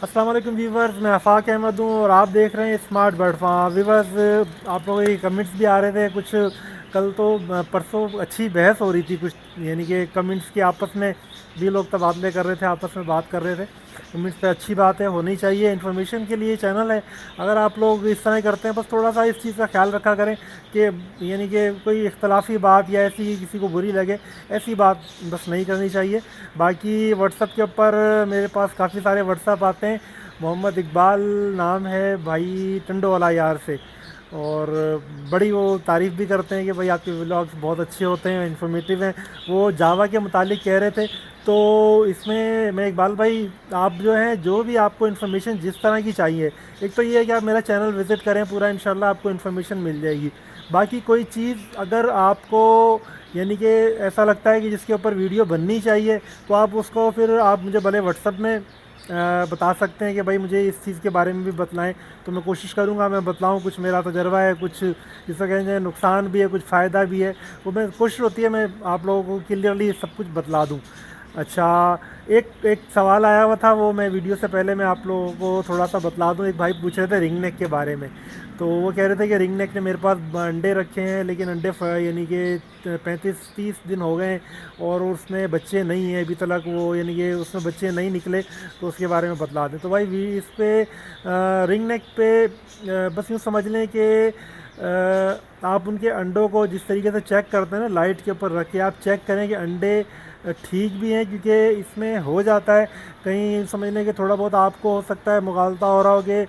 السلام علیکم ویورز، میں آفاق احمد ہوں اور آپ دیکھ رہے ہیں اسمارٹ برڈ فارم ویورز۔ آپ لوگوں کے کمنٹس بھی آ رہے تھے کچھ، کل تو پرسوں اچھی بحث ہو رہی تھی کچھ، یعنی کہ کمنٹس کی آپس میں بھی لوگ تبادلے کر رہے تھے، آپس میں بات کر رہے تھے کمنٹس پہ۔ اچھی بات ہے، ہونی چاہیے، انفارمیشن کے لیے چینل ہے۔ اگر آپ لوگ اس طرح کرتے ہیں بس تھوڑا سا اس چیز کا خیال رکھا کریں کہ یعنی کہ کوئی اختلافی بات یا ایسی کسی کو بری لگے، ایسی بات بس نہیں کرنی چاہیے۔ باقی واٹس ایپ کے اوپر میرے پاس کافی سارے واٹس ایپ آتے ہیں۔ محمد اقبال نام ہے بھائی ٹنڈو والا یار سے، اور بڑی وہ تعریف بھی کرتے ہیں کہ بھائی آپ کے ولاگس بہت اچھے ہوتے ہیں، انفارمیٹیو ہیں۔ وہ جاوا کے متعلق کہہ رہے تھے، تو اس میں اقبال بھائی آپ جو ہیں، جو بھی آپ کو انفارمیشن جس طرح کی چاہیے، ایک تو یہ ہے کہ آپ میرا چینل وزٹ کریں پورا، انشاءاللہ آپ کو انفارمیشن مل جائے گی۔ باقی کوئی چیز اگر آپ کو یعنی کہ ایسا لگتا ہے کہ جس کے اوپر ویڈیو بننی چاہیے، تو آپ اس کو پھر آپ مجھے بھلے واٹس ایپ میں بتا سکتے ہیں کہ بھائی مجھے اس چیز کے بارے میں بھی بتلائیں، تو میں کوشش کروں گا میں بتلاؤں۔ کچھ میرا تجربہ ہے، کچھ جس سے کہیں نقصان بھی ہے، کچھ فائدہ بھی ہے، وہ میں کوشش ہوتی ہے میں آپ لوگوں کو کلیئرلی سب کچھ بتلا دوں۔ اچھا، ایک سوال آیا ہوا تھا، وہ میں ویڈیو سے پہلے میں آپ لوگوں کو تھوڑا سا بتلا دوں۔ ایک بھائی پوچھ رہے تھے رنگ نیک کے بارے میں، تو وہ کہہ رہے تھے کہ رنگ نیک نے میرے پاس انڈے رکھے ہیں، لیکن انڈے یعنی کہ 35-30 دن ہو گئے ہیں اور اس میں بچے نہیں ہیں ابھی تک، وہ یعنی کہ اس میں بچے نہیں نکلے، تو اس کے بارے میں بتلا دیں۔ تو بھائی اس پہ رنگ نیک پہ بس یوں سمجھ لیں کہ آپ ان کے انڈوں کو جس طریقے سے چیک کرتے ہیں نا، لائٹ کے اوپر رکھ کے آپ چیک کریں کہ انڈے ٹھیک بھی ہیں، کیونکہ اس میں ہو جاتا ہے کہیں سمجھ لیں کہ تھوڑا بہت آپ کو ہو سکتا ہے مغالطہ ہو رہا ہو کہ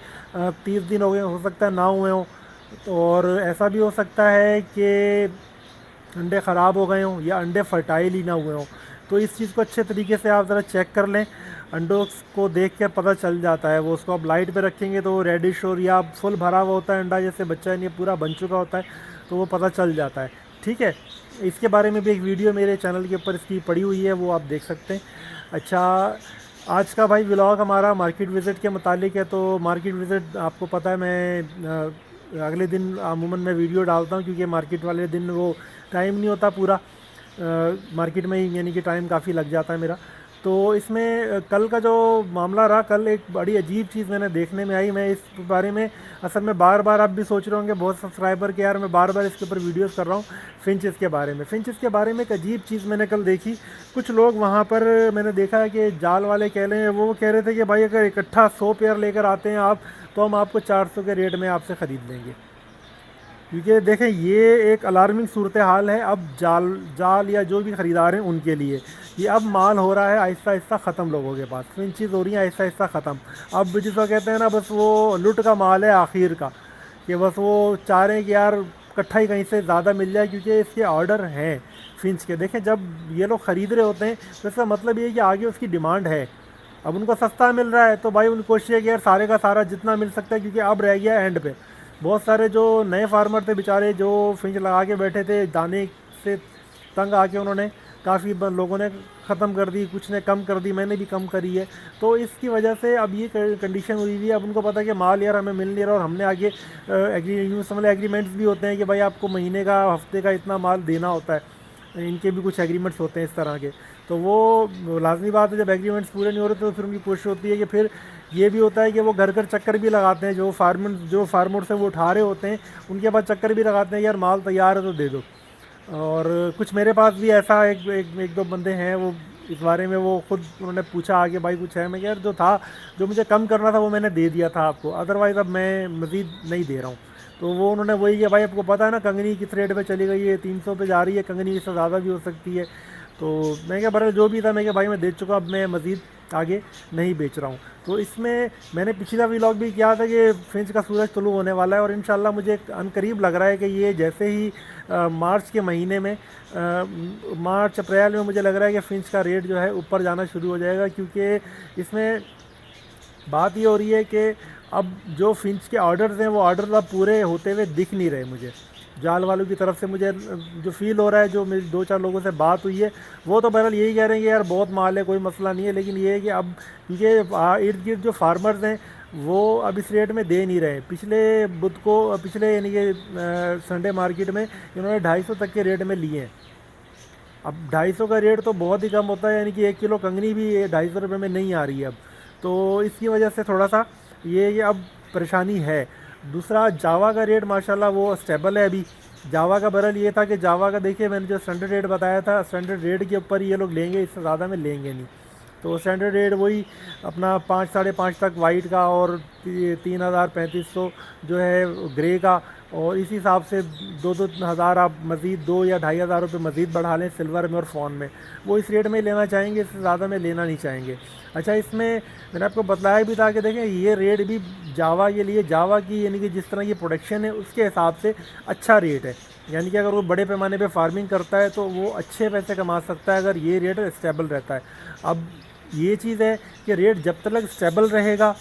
30 دن ہو گئے، ہو سکتا ہے نہ ہوئے ہوں، اور ایسا بھی ہو سکتا ہے کہ انڈے خراب ہو گئے ہوں یا انڈے فرٹائل ہی نہ ہوئے ہوں۔ تو اس چیز کو اچھے طریقے سے آپ ذرا چیک کر لیں۔ انڈوں کو دیکھ کر پتہ چل جاتا ہے، وہ اس کو آپ لائٹ پہ رکھیں گے تو وہ ریڈش اور یا فل بھرا ہوا ہوتا ہے انڈا، جیسے بچہ نہیں پورا بن چکا ہوتا ہے، تو وہ پتہ چل جاتا ہے۔ ٹھیک ہے، اس کے بارے میں بھی ایک ویڈیو میرے چینل کے اوپر اس کی پڑی ہوئی ہے، وہ آپ دیکھ سکتے ہیں۔ اچھا، آج کا بھائی ولاگ ہمارا مارکیٹ وزٹ کے متعلق ہے۔ تو مارکیٹ وزٹ آپ کو پتہ ہے میں اگلے دن عموماً میں ویڈیو ڈالتا ہوں، کیونکہ مارکیٹ والے دن وہ ٹائم نہیں ہوتا پورا، مارکیٹ میں ہی یعنی کہ ٹائم کافی لگ جاتا ہے میرا۔ تو اس میں کل کا جو معاملہ رہا، کل ایک بڑی عجیب چیز میں نے دیکھنے میں آئی، میں اس بارے میں اصل میں بار بار آپ بھی سوچ رہے ہوں گے بہت سبسکرائبر کے، یار میں بار بار اس کے اوپر ویڈیوز کر رہا ہوں فنچز کے بارے میں۔ فنچز کے بارے میں ایک عجیب چیز میں نے کل دیکھی۔ کچھ لوگ وہاں پر میں نے دیکھا ہے کہ جال والے کہہ رہے ہیں، وہ کہہ رہے تھے کہ بھائی اگر اکٹھا 100 پیئر لے کر آتے ہیں آپ، تو ہم آپ کو 400 کے ریٹ میں آپ سے خرید لیں گے۔ کیونکہ دیکھیں یہ ایک الارمنگ صورتحال ہے اب جال یا جو بھی خریدار ہیں ان کے لیے، یہ اب مال ہو رہا ہے آہستہ آہستہ ختم لوگوں کے پاس، فنچز ہو رہی ہیں آہستہ آہستہ ختم۔ اب جس کو کہتے ہیں نا، بس وہ لٹ کا مال ہے آخر کا، کہ بس وہ چاہ رہے ہیں کہ یار کٹھا ہی کہیں سے زیادہ مل جائے، کیونکہ اس کے آرڈر ہیں فنچ کے۔ دیکھیں جب یہ لوگ خرید رہے ہوتے ہیں تو اس کا مطلب یہ ہے کہ آگے اس کی ڈیمانڈ ہے، اب ان کو سستا مل رہا ہے، تو بھائی ان کی کوشش ہے کہ یار سارے کا سارا جتنا مل سکتا ہے، کیونکہ اب رہ گیا ہے اینڈ پہ۔ بہت سارے جو نئے فارمر تھے بیچارے، جو فنچ لگا کے بیٹھے تھے، دانے سے تنگ آ کے انہوں نے کافی لوگوں نے ختم کر دی، کچھ نے کم کر دی، میں نے بھی کم کری ہے۔ تو اس کی وجہ سے اب یہ کنڈیشن ہوئی ہوئی ہے، اب ان کو پتہ ہے کہ مال یار ہمیں مل نہیں رہا، اور ہم نے آگے ایگریمنٹس بھی ہوتے ہیں کہ بھائی آپ کو مہینے کا ہفتے کا اتنا مال دینا ہوتا ہے، ان کے بھی کچھ ایگریمنٹس ہوتے ہیں اس طرح کے۔ تو وہ لازمی بات ہے، جب ایگریمنٹس پورے نہیں ہو رہے تو پھر ان کی کوشش ہوتی ہے کہ پھر یہ بھی ہوتا ہے کہ وہ گھر گھر چکر بھی لگاتے ہیں، جو فارمر سے وہ اٹھا رہے ہوتے ہیں ان کے بعد چکر بھی لگاتے ہیں، یار مال تیار ہے تو دے دو۔ اور کچھ میرے پاس بھی ایسا ایک دو بندے ہیں، وہ اس بارے میں وہ خود انہوں نے پوچھا آگے بھائی کچھ ہے، میں یار جو تھا، جو مجھے کم کرنا تھا وہ میں نے دے دیا تھا آپ کو، ادروائز اب میں مزید نہیں دے رہا ہوں۔ تو وہ انہوں نے وہی کیا، بھائی آپ کو پتہ ہے نا کنگنی کس ریٹ پہ چلی گئی ہے، 300 پہ جا رہی ہے کنگنی، اس سے زیادہ بھی ہو سکتی ہے۔ تو میں کہا برابر جو بھی تھا، میں کہا بھائی میں دے چکا، اب میں مزید آگے نہیں بیچ رہا ہوں۔ تو اس میں نے پچھلا ولاگ بھی کیا تھا کہ فنچ کا سورج طلوع ہونے والا ہے، اور انشاءاللہ مجھے ان قریب لگ رہا ہے کہ یہ جیسے ہی مارچ کے مہینے میں، مارچ اپریل میں، مجھے لگ رہا ہے کہ فنچ کا ریٹ جو ہے اوپر جانا شروع ہو جائے گا، کیونکہ اس میں بات یہ ہو رہی ہے کہ اب جو فنچ کے آرڈرز ہیں وہ آرڈرز اب پورے ہوتے ہوئے دکھ نہیں رہے مجھے جال والوں کی طرف سے۔ مجھے جو فیل ہو رہا ہے، جو میری 2-4 لوگوں سے بات ہوئی ہے، وہ تو بہرحال یہی کہہ رہے ہیں کہ یار بہت مال ہے، کوئی مسئلہ نہیں ہے، لیکن یہ ہے کہ اب کیونکہ ارد گرد جو فارمرز ہیں وہ اب اس ریٹ میں دے نہیں رہے۔ پچھلے یعنی کہ سنڈے مارکیٹ میں انہوں نے 250 تک کے ریٹ میں لیے ہیں۔ اب 250 کا ریٹ تو بہت ہی کم ہوتا ہے، یعنی کہ 1 کلو کنگنی بھی 250 روپے میں نہیں آ رہی ہے اب۔ تو اس کی وجہ سے تھوڑا سا یہ اب پریشانی ہے. دوسرا جاوا کا ریٹ ماشاءاللہ وہ اسٹیبل ہے ابھی. جاوا کا برل یہ تھا کہ جاوا کا دیکھیے میں نے جو اسٹینڈرڈ ریٹ بتایا تھا, اسٹینڈرڈ ریٹ کے اوپر یہ لوگ لیں گے, اس سے زیادہ میں لیں گے نہیں. تو اسٹینڈرڈ ریٹ وہی اپنا 5-5.5 تک وائٹ کا اور 3,000-3,500 جو ہے گرے کا, اور اسی حساب سے 2,000 آپ مزید 2 یا 2,500 روپے مزید بڑھا لیں سلور میں اور فون میں. وہ اس ریٹ میں لینا چاہیں گے, اس سے زیادہ میں لینا نہیں چاہیں گے. اچھا اس میں نے آپ کو بتلایا بھی تھا کہ دیکھیں یہ ریٹ بھی جاوا کے لیے, جاوا کی یعنی کہ جس طرح یہ پروڈکشن ہے اس کے حساب سے اچھا ریٹ ہے. یعنی کہ اگر وہ بڑے پیمانے پہ فارمنگ کرتا ہے تو وہ اچھے پیسے کما سکتا ہے اگر یہ ریٹ اسٹیبل رہتا ہے. اب یہ چیز ہے کہ ریٹ جب تک اسٹیبل رہے گا,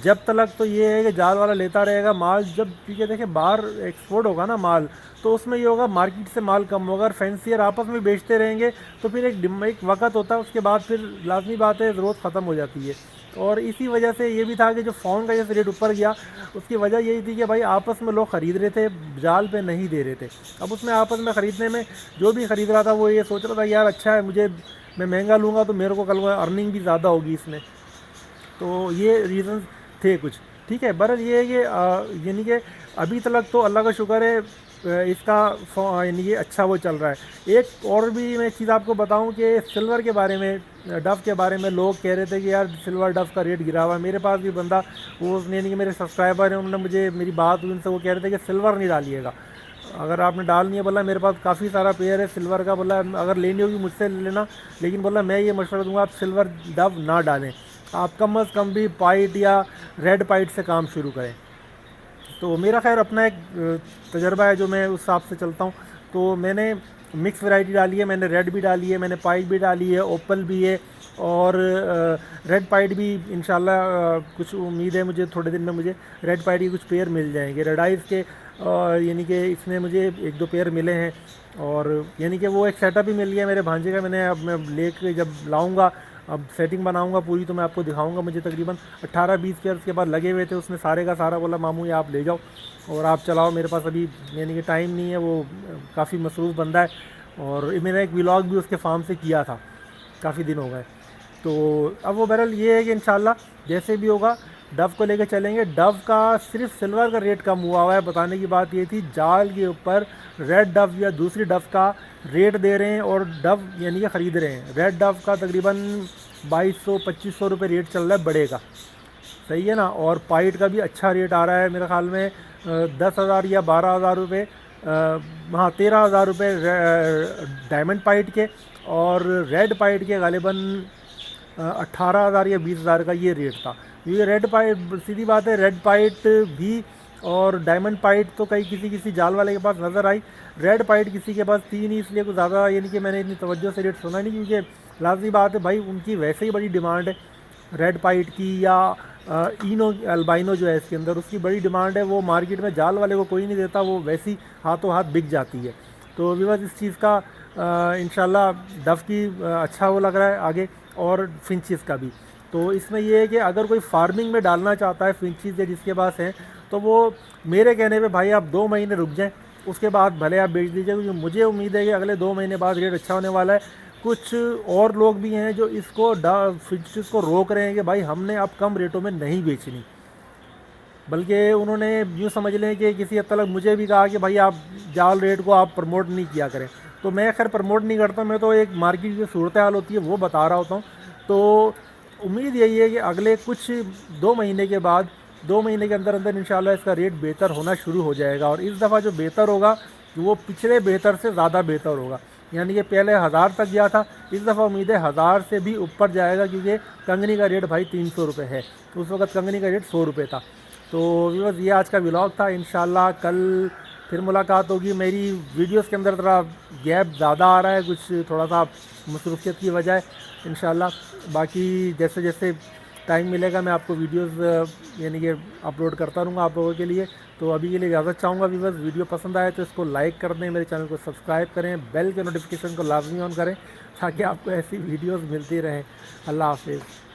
جب تک تو یہ ہے کہ جال والا لیتا رہے گا مال. جب کیونکہ دیکھیں باہر ایکسپورٹ ہوگا نا مال, تو اس میں یہ ہوگا مارکیٹ سے مال کم ہوگا, اور فینسیئر آپس میں بیچتے رہیں گے تو پھر ایک وقت ہوتا ہے, اس کے بعد پھر لازمی بات ہے ضرورت ختم ہو جاتی ہے. اور اسی وجہ سے یہ بھی تھا کہ جو فون کا جیسے ریٹ اوپر گیا اس کی وجہ یہی تھی کہ بھائی آپس میں لوگ خرید رہے تھے, جال پہ نہیں دے رہے تھے. اب اس میں آپس میں خریدنے میں جو بھی خرید رہا تھا وہ یہ سوچ رہا تھا یار اچھا ہے, میں مہنگا لوں گا تو میرے کو کل ارننگ بھی زیادہ ہوگی اس میں. تو یہ ریزنز تھے کچھ. ٹھیک ہے, برحال یہ ہے کہ یعنی کہ ابھی تک تو اللہ کا شکر ہے اس کا یعنی کہ اچھا وہ چل رہا ہے. ایک اور بھی میں چیز آپ کو بتاؤں کہ سلور کے بارے میں, ڈف کے بارے میں لوگ کہہ رہے تھے کہ یار سلور ڈف کا ریٹ گرا ہوا ہے. میرے پاس بھی بندہ وہ یعنی کہ میرے سبسکرائبر ہیں, انہوں نے مجھے میری بات ہوئی ان سے, وہ کہہ رہے تھے کہ سلور نہیں ڈالیے گا, اگر آپ نے ڈالنی ہے بولا میرے پاس کافی سارا پیئر ہے سلور کا, بولا اگر لینی ہوگی مجھ سے لے لینا, لیکن بولا میں یہ مشورہ دوں گا آپ سلور ڈف نہ ڈالیں, آپ کم از کم بھی پائٹ یا ریڈ پائٹ سے کام شروع کریں. تو میرا خیر اپنا ایک تجربہ ہے جو میں اس حساب سے چلتا ہوں. تو میں نے مکس ورائٹی ڈالی ہے, میں نے ریڈ بھی ڈالی ہے, میں نے پائٹ بھی ڈالی ہے, اوپل بھی ہے, اور ریڈ پائٹ بھی انشاءاللہ کچھ امید ہے مجھے تھوڑے دن میں مجھے ریڈ پائٹ کی کچھ پیئر مل جائیں گے. ریڈ آئز کے یعنی کہ اس میں مجھے 1-2 پیئر ملے ہیں, اور یعنی کہ وہ ایک سیٹ اپ ہی مل گیا میرے بھانجے کا. اب میں لے کے جب لاؤں گا, اب سیٹنگ بناؤں گا پوری, تو میں آپ کو دکھاؤں گا. مجھے تقریباً 18-20 پیئر اس کے بعد لگے ہوئے تھے, اس میں سارے کا سارا بولا ماموں یہ آپ لے جاؤ اور آپ چلاؤ, میرے پاس ابھی یعنی کہ ٹائم نہیں ہے, وہ کافی مصروف بندہ ہے. اور میں نے ایک ولاگ بھی اس کے فارم سے کیا تھا, کافی دن ہو گئے. تو اب وہ بہرحال یہ ہے کہ انشاءاللہ جیسے بھی ہوگا ڈف کو لے کے چلیں گے. ڈف کا صرف سلور کا ریٹ کم ہوا ہے, بتانے کی بات یہ تھی جال کے اوپر ریڈ ڈف یا دوسری ڈف کا ریٹ دے رہے ہیں, اور ڈف یعنی کہ خرید رہے ہیں. ریڈ ڈف کا تقریباً 2,200-2,500 روپے ریٹ چل رہا ہے بڑے کا, صحیح ہے نا. اور پائٹ کا بھی اچھا ریٹ آ رہا ہے میرے خیال میں 10,000 یا 12,000 روپے, ہاں 13,000 روپے ڈائمنڈ پائٹ کے, اور ریڈ پائٹ کے غالباً 18,000 یا 20,000 کا یہ ریٹ تھا. یہ ریڈ پائٹ سیدھی بات ہے, ریڈ پائٹ بھی اور ڈائمنڈ پائٹ تو کسی جال والے کے پاس نظر آئی, ریڈ پائٹ کسی کے پاس تھی نہیں, اس لیے کچھ زیادہ یعنی کہ میں نے اتنی توجہ سے ریٹ سنا نہیں, کیونکہ لازمی بات ہے بھائی ان کی ویسے ہی بڑی ڈیمانڈ ہے ریڈ پائٹ کی, یا اینو البائنو جو ہے اس کے اندر اس کی بڑی ڈیمانڈ ہے. وہ مارکیٹ میں جال والے کو کوئی نہیں دیتا, وہ ویسی ہاتھوں ہاتھ بک جاتی ہے. تو ویورز اس چیز کا انشاءاللہ ڈف کی اچھا وہ لگ رہا ہے آگے, اور فنچز کا بھی. تو اس میں یہ ہے کہ اگر کوئی فارمنگ میں ڈالنا چاہتا ہے فنچز یا جس کے پاس ہیں, تو وہ میرے کہنے پہ بھائی آپ 2 مہینے رک جائیں, اس کے بعد بھلے آپ بیچ دیجیے, کیونکہ مجھے امید ہے کہ اگلے 2 مہینے بعد ریٹ اچھا ہونے والا ہے. کچھ اور لوگ بھی ہیں جو اس کو فنچز کو روک رہے ہیں کہ بھائی ہم نے اب کم ریٹوں میں نہیں بیچنی, بلکہ انہوں نے یوں سمجھ لیں کہ کسی حد تک مجھے بھی کہا کہ بھائی آپ جال ریٹ کو آپ پروموٹ نہیں کیا کریں. تو میں خیر پروموٹ نہیں کرتا, میں تو ایک مارکیٹ کی صورتحال ہوتی ہے وہ بتا رہا ہوتا ہوں. تو امید یہی ہے کہ اگلے کچھ 2 مہینے کے بعد, 2 مہینے کے اندر انشاءاللہ اس کا ریٹ بہتر ہونا شروع ہو جائے گا, اور اس دفعہ جو بہتر ہوگا وہ پچھلے بہتر سے زیادہ بہتر ہوگا. یعنی کہ پہلے 1,000 تک گیا تھا, اس دفعہ امید ہے 1,000 سے بھی اوپر جائے گا, کیونکہ کنگنی کا ریٹ بھائی 300 روپے ہے, اس وقت کنگنی کا ریٹ 100 روپے تھا. تو ویورز یہ آج کا ولاگ تھا. انشاءاللہ کل پھر ملاقات ہوگی. میری ویڈیوز کے اندر ذرا گیپ زیادہ آ رہا ہے, کچھ تھوڑا سا مصروفیت کی وجہ ہے. انشاءاللہ باقی جیسے جیسے ٹائم ملے گا میں آپ کو ویڈیوز یعنی کہ اپلوڈ کرتا رہوں گا آپ لوگوں کے لیے. تو ابھی کے لیے اجازت چاہوں گا ویورز, ویڈیو پسند آئے تو اس کو لائک کر دیں, میرے چینل کو سبسکرائب کریں, بیل کے نوٹیفیکیشن کو لازمی آن کریں تاکہ آپ کو ایسی ویڈیوز ملتی رہیں. اللہ حافظ.